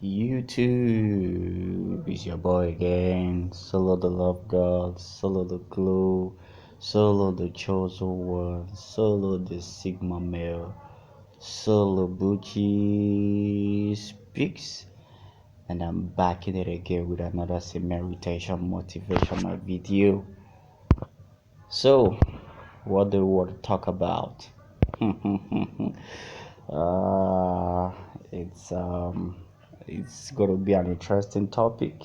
YouTube is your boy again. Solo the love god, solo the glow, solo the chosen one, solo the Sigma male, solo Bucci speaks, and I'm back in it again with another meditation motivational video. So, what do we want to talk about? uh, it's um, it's gonna be an interesting topic.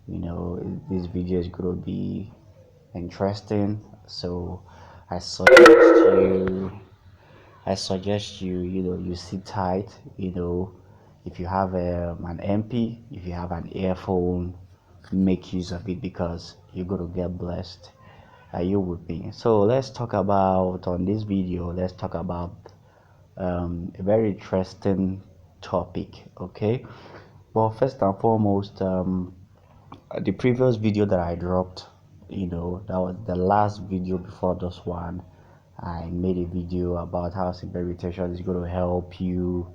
This video is gonna be interesting. So, I suggest you, you sit tight. If you have an MP, if you have an earphone, make use of it because you're gonna get blessed. Are you with me? So let's talk about on this video. Let's talk about a very interesting topic. Okay. Well, first and foremost, the previous video that I dropped, that was the last video before this one. I made a video about how simple meditation is going to help you,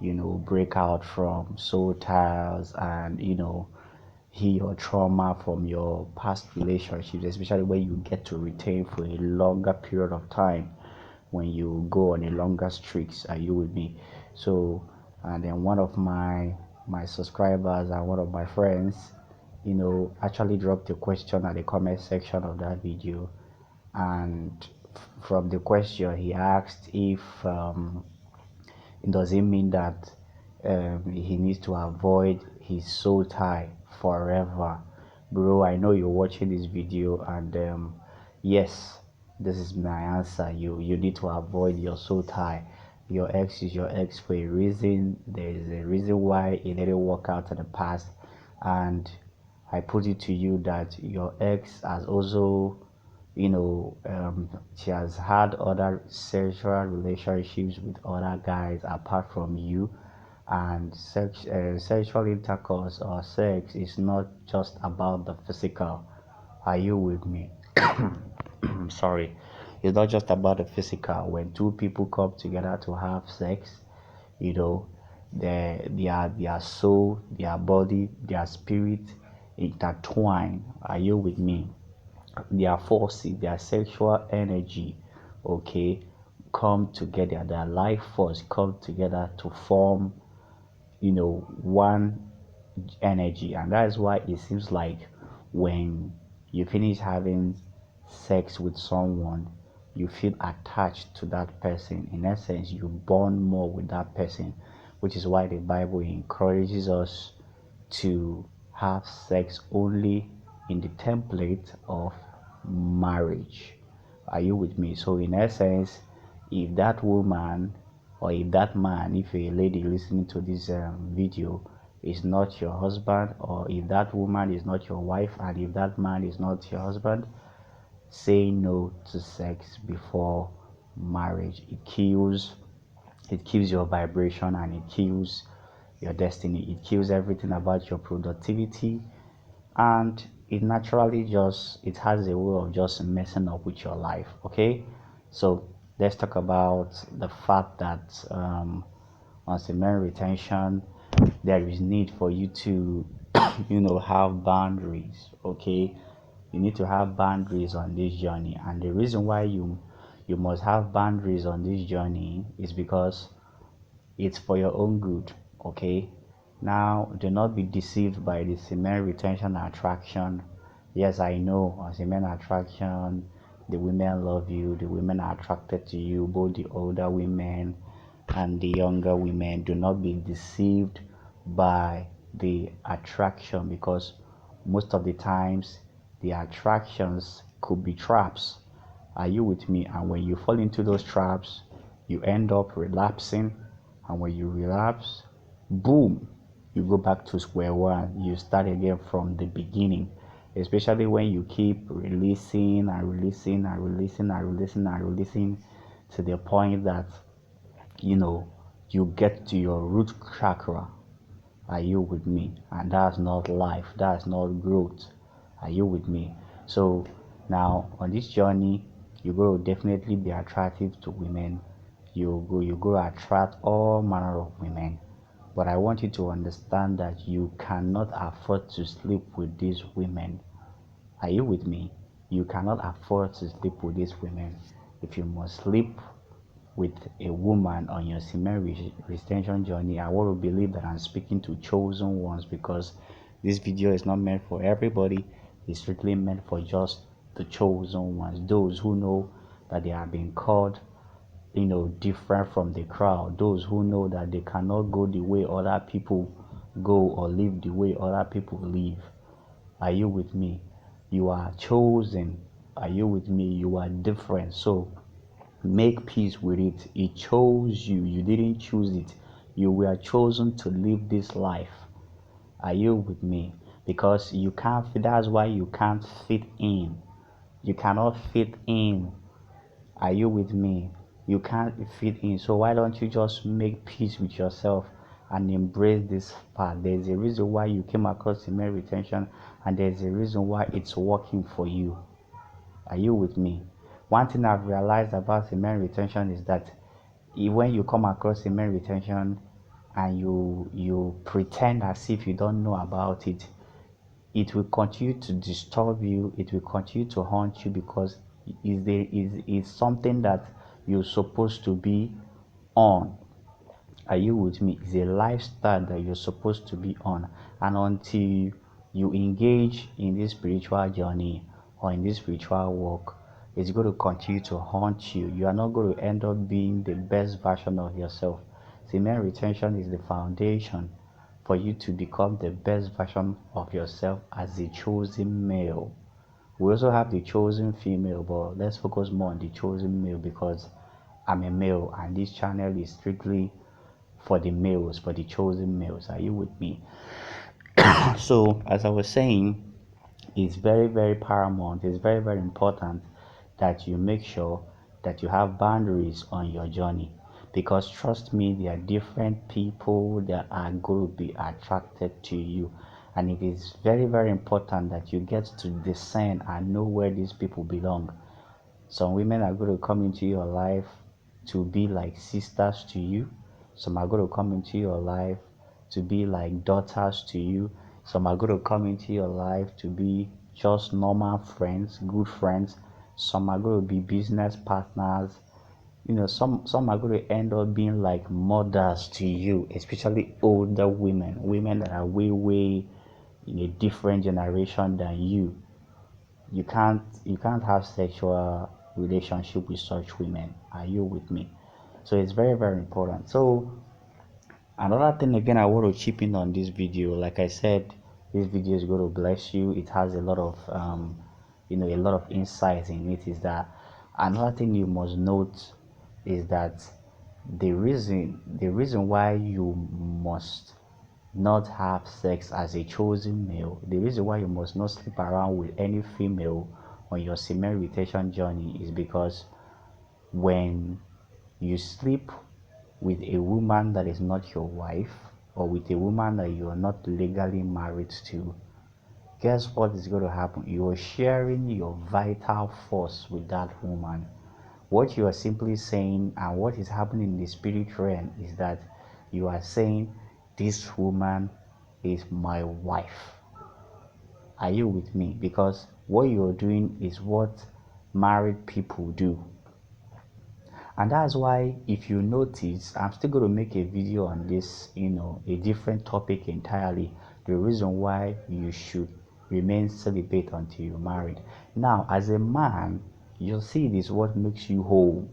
break out from soul ties and heal your trauma from your past relationships, especially when you get to retain for a longer period of time when you go on a longer streaks. Are you with me? So, and then one of my subscribers and one of my friends, actually dropped a question at the comment section of that video, and from the question he asked if does it mean that he needs to avoid his soul tie forever? Bro, I know you're watching this video, and yes, this is my answer. You need to avoid your soul tie. Your ex is your ex for a reason. There is a reason why it didn't work out in the past, and I put it to you that your ex has also, she has had other sexual relationships with other guys apart from you, and sexual intercourse or sex is not just about the physical. Are you with me? Sorry, it's not just about the physical. When two people come together to have sex, you know, their soul, their body, their spirit intertwine. Are you with me? Their forces, their sexual energy, okay, come together. Their life force come together to form, one energy, and that is why it seems like when you finish having sex with someone, you feel attached to that person. In essence, you bond more with that person, which is why the Bible encourages us to have sex only in the template of marriage. Are you with me? So, in essence, if that woman or if that man, if a lady listening to this video is not your husband, or if that woman is not your wife, and if that man is not your husband, say no to sex before marriage. It kills your vibration, and it kills your destiny. It kills everything about your productivity, and it naturally just it has a way of just messing up with your life. Okay, so let's talk about the fact that on semen retention there is need for you to have boundaries. Okay, you need to have boundaries on this journey, and the reason why you must have boundaries on this journey is because it's for your own good. Okay, now do not be deceived by the semen retention attraction. Yes, I know on semen attraction the women love you, the women are attracted to you, both the older women and the younger women. Do not be deceived by the attraction, because most of the times the attractions could be traps. Are you with me? And when you fall into those traps, you end up relapsing, and when you relapse, boom, you go back to square one. You start again from the beginning, especially when you keep releasing and releasing and releasing and releasing and releasing to the point that you get to your root chakra. Are you with me? And that's not life, that's not growth. Are you with me? So now on this journey, you go definitely be attractive to women. You go attract all manner of women. But I want you to understand that you cannot afford to sleep with these women. Are you with me? You cannot afford to sleep with these women. If you must sleep with a woman on your semen retention journey, I want to believe that I'm speaking to chosen ones, because this video is not meant for everybody. It's strictly meant for just the chosen ones, those who know that they are being called, different from the crowd, those who know that they cannot go the way other people go or live the way other people live. Are you with me? You are chosen. Are you with me? You are different. So make peace with it. It chose you. You didn't choose it. You were chosen to live this life. Are you with me? Because you can't fit, that's why you can't fit in. You cannot fit in. Are you with me? You can't fit in. So why don't you just make peace with yourself and embrace this path? There's a reason why you came across email retention, and there's a reason why it's working for you. Are you with me? One thing I've realized about email retention is that when you come across email retention and you pretend as if you don't know about it, it will continue to disturb you, it will continue to haunt you, because is something that you're supposed to be on. Are you with me? It's a lifestyle that you're supposed to be on. And until you engage in this spiritual journey or in this spiritual walk, it's going to continue to haunt you. You are not going to end up being the best version of yourself. Semen retention is the foundation for you to become the best version of yourself as a chosen male. We also have the chosen female, but let's focus more on the chosen male, because I'm a male and this channel is strictly for the males, for the chosen males. Are you with me? So, as I was saying, it's very, very paramount, it's very, very important that you make sure that you have boundaries on your journey, because trust me, there are different people that are going to be attracted to you, and it is very, very important that you get to discern and know where these people belong. Some women are going to come into your life to be like sisters to you. Some are going to come into your life to be like daughters to you. Some are going to come into your life to be just normal friends, good friends. Some are going to be business partners. Some are going to end up being like mothers to you, especially older women, women that are way, way in a different generation than you. You can't have sexual relationship with such women. Are you with me? So it's very, very important. So another thing again, I want to chip in on this video. Like I said, this video is going to bless you. It has a lot of a lot of insights in it. Is that another thing you must note is that the reason why you must not have sex as a chosen male, the reason why you must not sleep around with any female on your semen retention journey, is because when you sleep with a woman that is not your wife, or with a woman that you are not legally married to, guess what is going to happen? You are sharing your vital force with that woman. What you are simply saying, and what is happening in the spirit realm, is that you are saying, this woman is my wife. Are you with me? Because what you're doing is what married people do. And that's why, if you notice, I'm still going to make a video on this, a different topic entirely. The reason why you should remain celibate until you're married. Now, as a man, your seed is what makes you whole.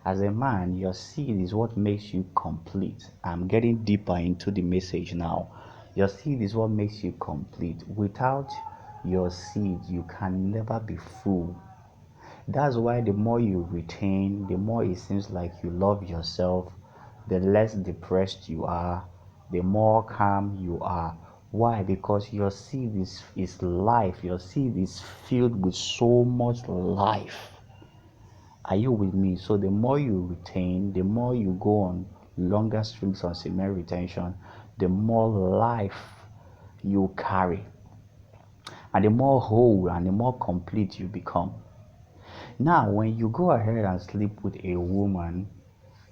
As a man, your seed is what makes you complete. I'm getting deeper into the message now. Your seed is what makes you complete. Without your seed, you can never be full. That's why the more you retain, the more it seems like you love yourself, the less depressed you are, the more calm you are. Why? Because your seed is life. Your seed is filled with so much life. Are you with me? So the more you retain, the more you go on longer streaks on semen retention, the more life you carry, and the more whole and the more complete you become. Now, when you go ahead and sleep with a woman,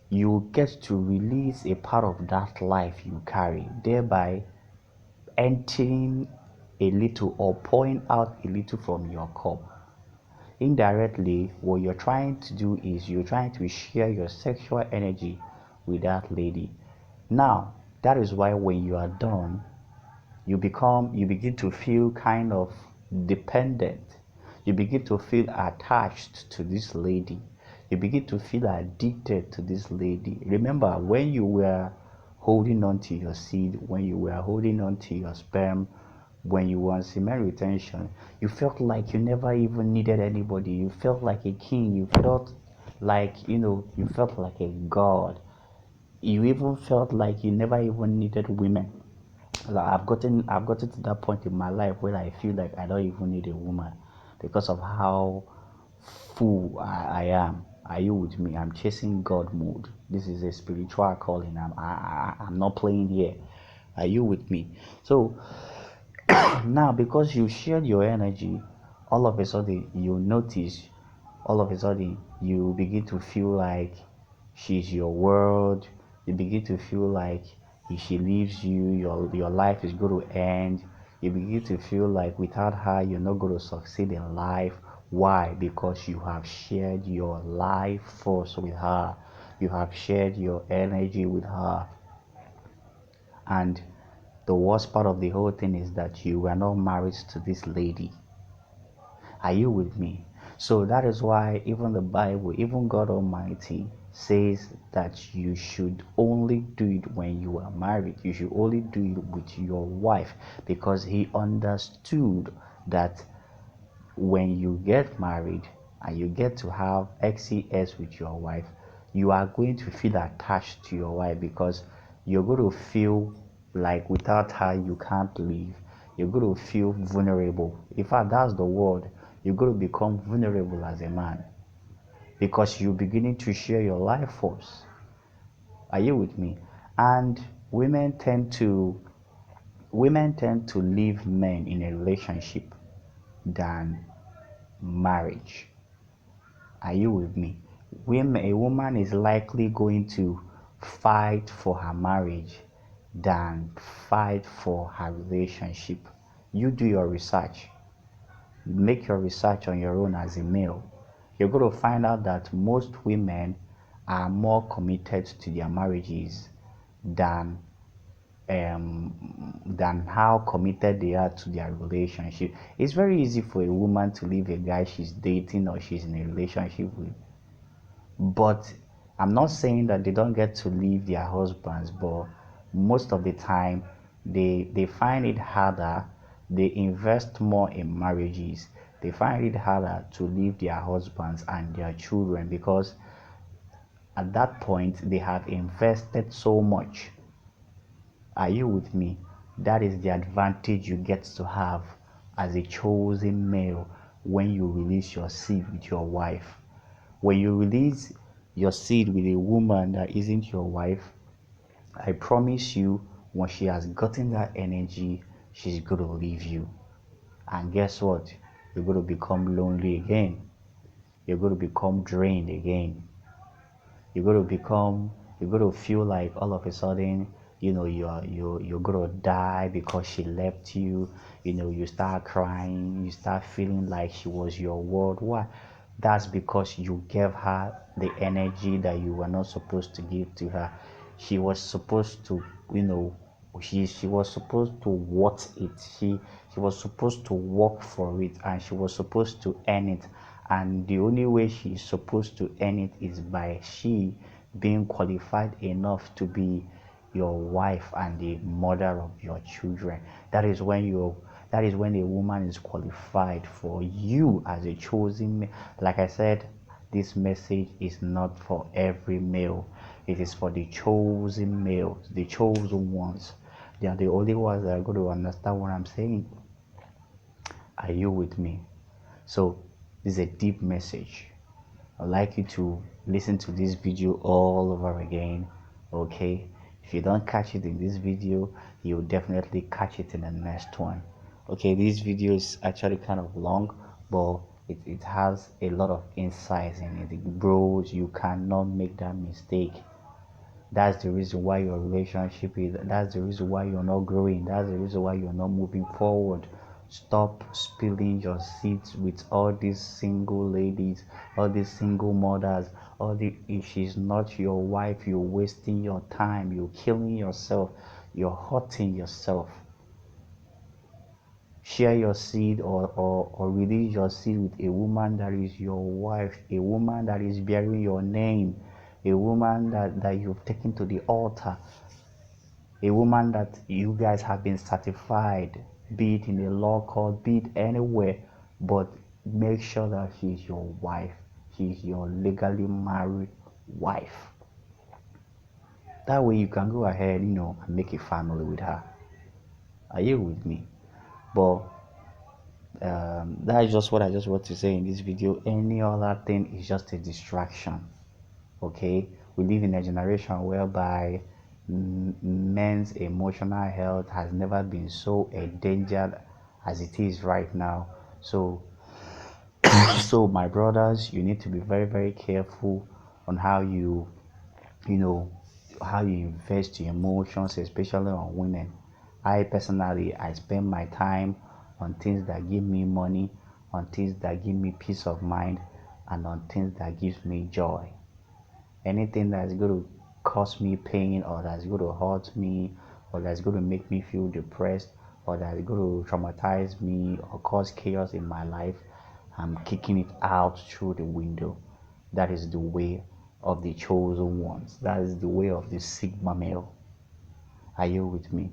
you get to release a part of that life you carry, thereby emptying a little or pouring out a little from your cup. Indirectly, what you're trying to do is you're trying to share your sexual energy with that lady. Now, that is why when you are done, you begin to feel kind of dependent. You begin to feel attached to this lady. You begin to feel addicted to this lady. Remember, when you were holding on to your seed, when you were holding on to your sperm, when you were on semen retention, you felt like you never even needed anybody. You felt like a king. You felt like, you felt like a god. You even felt like you never even needed women. Like I've gotten to that point in my life where I feel like I don't even need a woman because of how full I am. Are you with me? I'm chasing God mode. This is a spiritual calling. I'm not playing here. Are you with me? So now, because you shared your energy, all of a sudden you notice, all of a sudden you begin to feel like she's your world. You begin to feel like if she leaves you, your life is going to end. You begin to feel like without her, you're not going to succeed in life. Why? Because you have shared your life force with her. You have shared your energy with her. And the worst part of the whole thing is that you were not married to this lady. Are you with me? So that is why even the Bible, even God Almighty says that you should only do it when you are married. You should only do it with your wife, because He understood that when you get married and you get to have XCS with your wife, you are going to feel attached to your wife, because you're going to feel like without her you can't live. You're going to feel vulnerable. In fact, that's the word. You're going to become vulnerable as a man because you're beginning to share your life force. Are you with me? And women tend to leave men in a relationship than marriage. Are you with me? A woman is likely going to fight for her marriage than fight for her relationship. You do your research. Make your research on your own as a male. You're going to find out that most women are more committed to their marriages than than how committed they are to their relationship. It's very easy for a woman to leave a guy she's dating or she's in a relationship with. But I'm not saying that they don't get to leave their husbands, but most of the time they find it harder. They invest more in marriages. They find it harder to leave their husbands and their children, because at that point they have invested so much. Are you with me? That is the advantage you get to have as a chosen male when you release your seed with your wife. When you release your seed with a woman that isn't your wife, I promise you, when she has gotten that energy, she's going to leave you. And guess what? You're going to become lonely again. You're going to become drained again. You're going to feel like all of a sudden, you're going to die because she left you. You start crying, you start feeling like she was your world. Why? That's because you gave her the energy that you were not supposed to give to her. She was supposed to, she was supposed to want it. She was supposed to work for it, and she was supposed to earn it. And the only way she's supposed to earn it is by she being qualified enough to be your wife and the mother of your children. That is when a woman is qualified for you as a chosen. Like I said, this message is not for every male. It is for the chosen males, the chosen ones. They are the only ones that are going to understand what I'm saying. Are you with me? So this is a deep message. I'd like you to listen to this video all over again. Okay, if you don't catch it in this video, you'll definitely catch it in the next one. Okay, this video is actually kind of long, but it has a lot of insights in it. Bros, you cannot make that mistake. That's the reason why your relationship is, that's the reason why you're not growing, that's the reason why you're not moving forward. Stop spilling your seeds with all these single ladies, all these single mothers, all the, if she's not your wife, you're wasting your time, you're killing yourself, you're hurting yourself. Share your seed, or release your seed with a woman that is your wife, a woman that is bearing your name, a woman that you've taken to the altar, a woman that you guys have been certified, be it in a law court, be it anywhere, but make sure that she's your wife, she's your legally married wife. That way you can go ahead, and make a family with her. Are you with me? But that's just what I just want to say in this video. Any other thing is just a distraction. Okay, we live in a generation whereby men's emotional health has never been so endangered as it is right now. So so my brothers, you need to be very, very careful on how you know how you invest your emotions, especially on women. I personally, I spend my time on things that give me money, on things that give me peace of mind, and on things that gives me joy. Anything that's going to cause me pain, or that's going to hurt me, or that's going to make me feel depressed, or that's going to traumatize me or cause chaos in my life, I'm kicking it out through the window. That is the way of the chosen ones. That is the way of the Sigma male. Are you with me?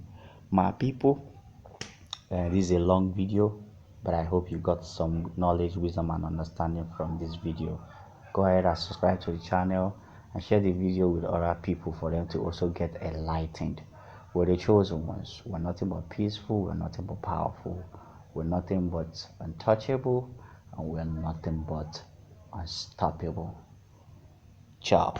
My people, this is a long video, but I hope you got some knowledge, wisdom, and understanding from this video. Go ahead and subscribe to the channel and share the video with other people for them to also get enlightened. We're the chosen ones. We're nothing but peaceful, we're nothing but powerful, we're nothing but untouchable, and we're nothing but unstoppable. Ciao.